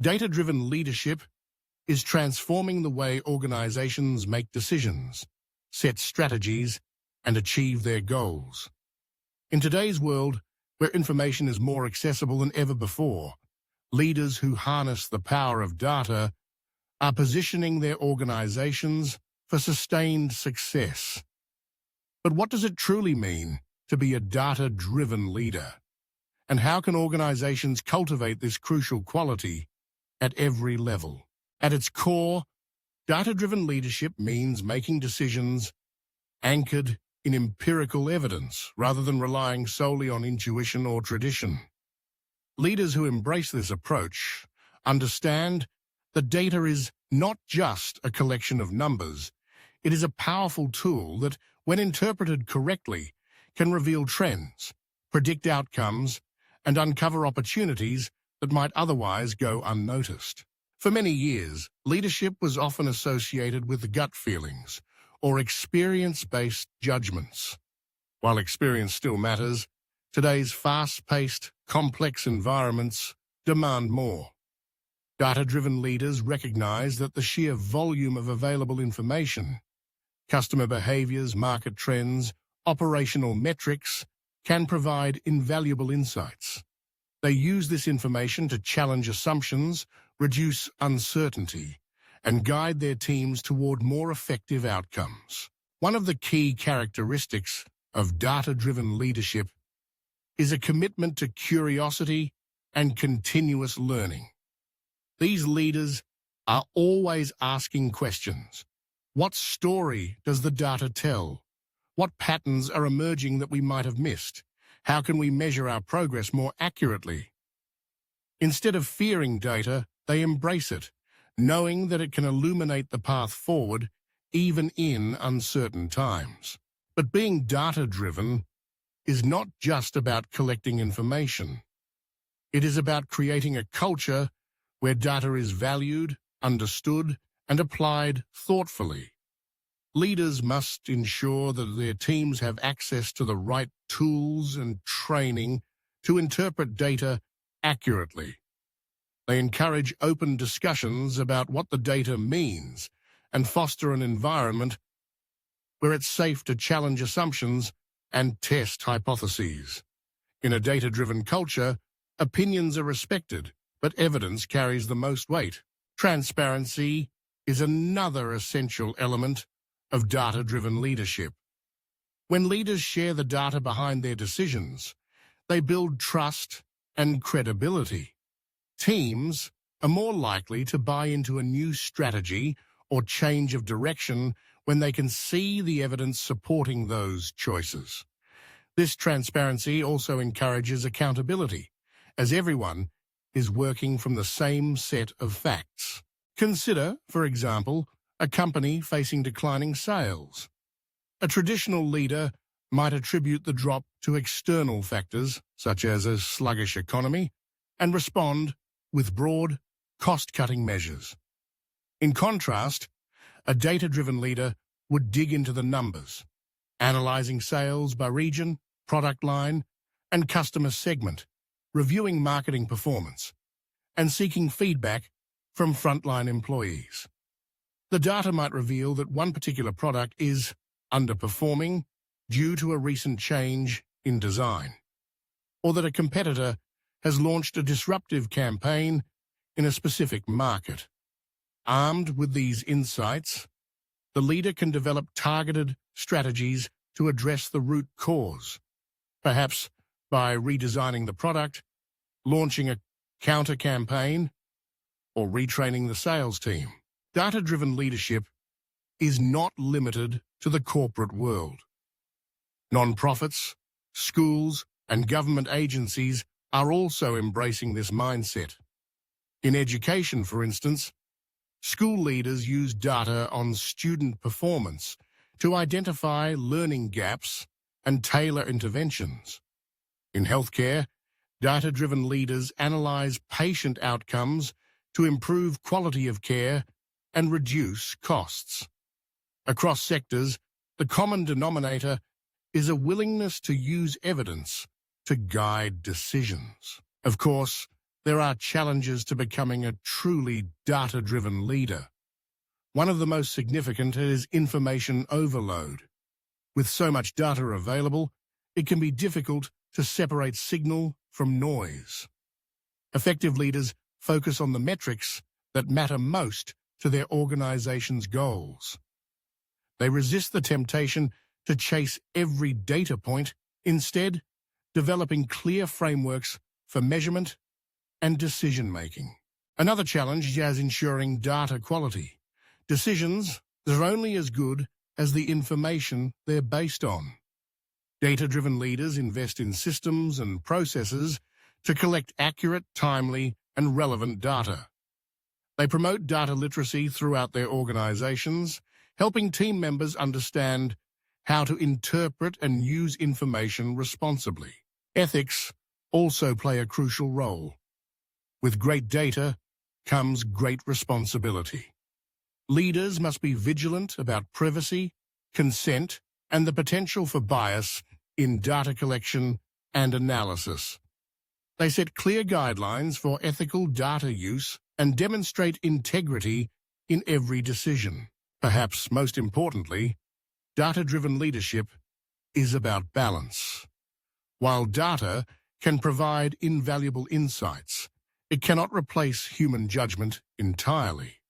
Data-driven leadership is transforming the way organizations make decisions, set strategies, and achieve their goals. In today's world, where information is more accessible than ever before, leaders who harness the power of data are positioning their organizations for sustained success. But what does it truly mean to be a data-driven leader? And how can organizations cultivate this crucial quality at every level? At its core, data-driven leadership means making decisions anchored in empirical evidence rather than relying solely on intuition or tradition. Leaders who embrace this approach understand that data is not just a collection of numbers. It is a powerful tool that, when interpreted correctly, can reveal trends, predict outcomes, and uncover opportunities that might otherwise go unnoticed. For many years, leadership was often associated with gut feelings or experience-based judgments. While experience still matters, today's fast-paced, complex environments demand more. Data-driven leaders recognize that the sheer volume of available information, customer behaviors, market trends, operational metrics, can provide invaluable insights. They use this information to challenge assumptions, reduce uncertainty, and guide their teams toward more effective outcomes. One of the key characteristics of data-driven leadership is a commitment to curiosity and continuous learning. These leaders are always asking questions. What story does the data tell? What patterns are emerging that we might have missed? How can we measure our progress more accurately? Instead of fearing data, they embrace it, knowing that it can illuminate the path forward even in uncertain times. But being data-driven is not just about collecting information. It is about creating a culture where data is valued, understood, and applied thoughtfully. Leaders must ensure that their teams have access to the right tools and training to interpret data accurately. They encourage open discussions about what the data means and foster an environment where it's safe to challenge assumptions and test hypotheses. In a data-driven culture, opinions are respected, but evidence carries the most weight. Transparency is another essential element of data-driven leadership. When leaders share the data behind their decisions, they build trust and credibility. Teams are more likely to buy into a new strategy or change of direction when they can see the evidence supporting those choices. This transparency also encourages accountability, as everyone is working from the same set of facts. Consider, for example, a company facing declining sales. A traditional leader might attribute the drop to external factors, such as a sluggish economy, and respond with broad, cost-cutting measures. In contrast, a data-driven leader would dig into the numbers, analyzing sales by region, product line, and customer segment, reviewing marketing performance, and seeking feedback from frontline employees. The data might reveal that one particular product is underperforming due to a recent change in design, or that a competitor has launched a disruptive campaign in a specific market. Armed with these insights, the leader can develop targeted strategies to address the root cause, perhaps by redesigning the product, launching a counter-campaign, or retraining the sales team. Data-driven leadership is not limited to the corporate world. Non-profits, schools, and government agencies are also embracing this mindset. In education, for instance, school leaders use data on student performance to identify learning gaps and tailor interventions. In healthcare, data-driven leaders analyze patient outcomes to improve quality of care and reduce costs. Across sectors, the common denominator is a willingness to use evidence to guide decisions. Of course, there are challenges to becoming a truly data-driven leader. One of the most significant is information overload. With so much data available, it can be difficult to separate signal from noise. Effective leaders focus on the metrics that matter most to their organization's goals. They resist the temptation to chase every data point, instead developing clear frameworks for measurement and decision-making. Another challenge is ensuring data quality. Decisions are only as good as the information they're based on. Data-driven leaders invest in systems and processes to collect accurate, timely, and relevant data. They promote data literacy throughout their organizations, helping team members understand how to interpret and use information responsibly. Ethics also play a crucial role. With great data comes great responsibility. Leaders must be vigilant about privacy, consent, and the potential for bias in data collection and analysis. They set clear guidelines for ethical data use and demonstrate integrity in every decision. Perhaps most importantly, data-driven leadership is about balance. While data can provide invaluable insights, it cannot replace human judgment entirely.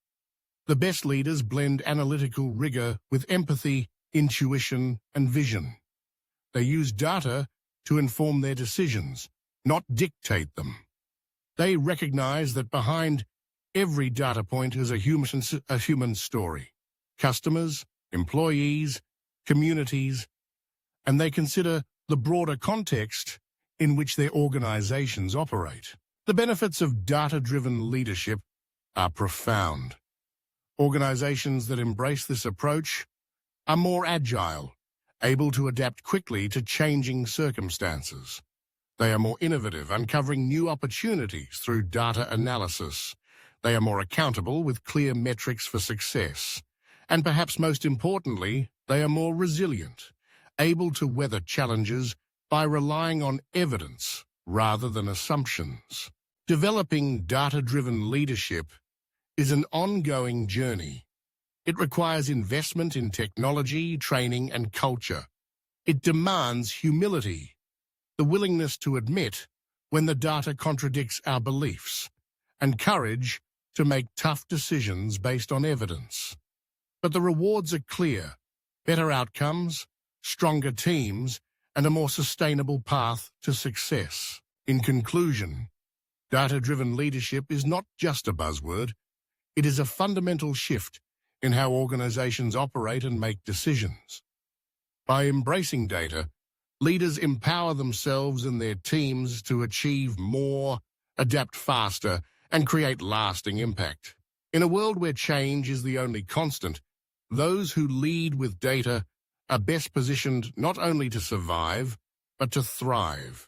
The best leaders blend analytical rigor with empathy, intuition, and vision. They use data to inform their decisions, not dictate them. They recognize that behind every data point is a human story. Customers, employees, communities, and they consider the broader context in which their organizations operate. The benefits of data-driven leadership are profound. Organizations that embrace this approach are more agile, able to adapt quickly to changing circumstances. They are more innovative, uncovering new opportunities through data analysis. They are more accountable with clear metrics for success. And perhaps most importantly, they are more resilient, able to weather challenges by relying on evidence rather than assumptions. Developing data-driven leadership is an ongoing journey. It requires investment in technology, training, and culture. It demands humility, the willingness to admit when the data contradicts our beliefs, and courage to make tough decisions based on evidence. But the rewards are clear: better outcomes, stronger teams, and a more sustainable path to success. In conclusion, data-driven leadership is not just a buzzword. It is a fundamental shift in how organizations operate and make decisions. By embracing data, leaders empower themselves and their teams to achieve more, adapt faster, and create lasting impact. In a world where change is the only constant, those who lead with data are best positioned not only to survive, but to thrive.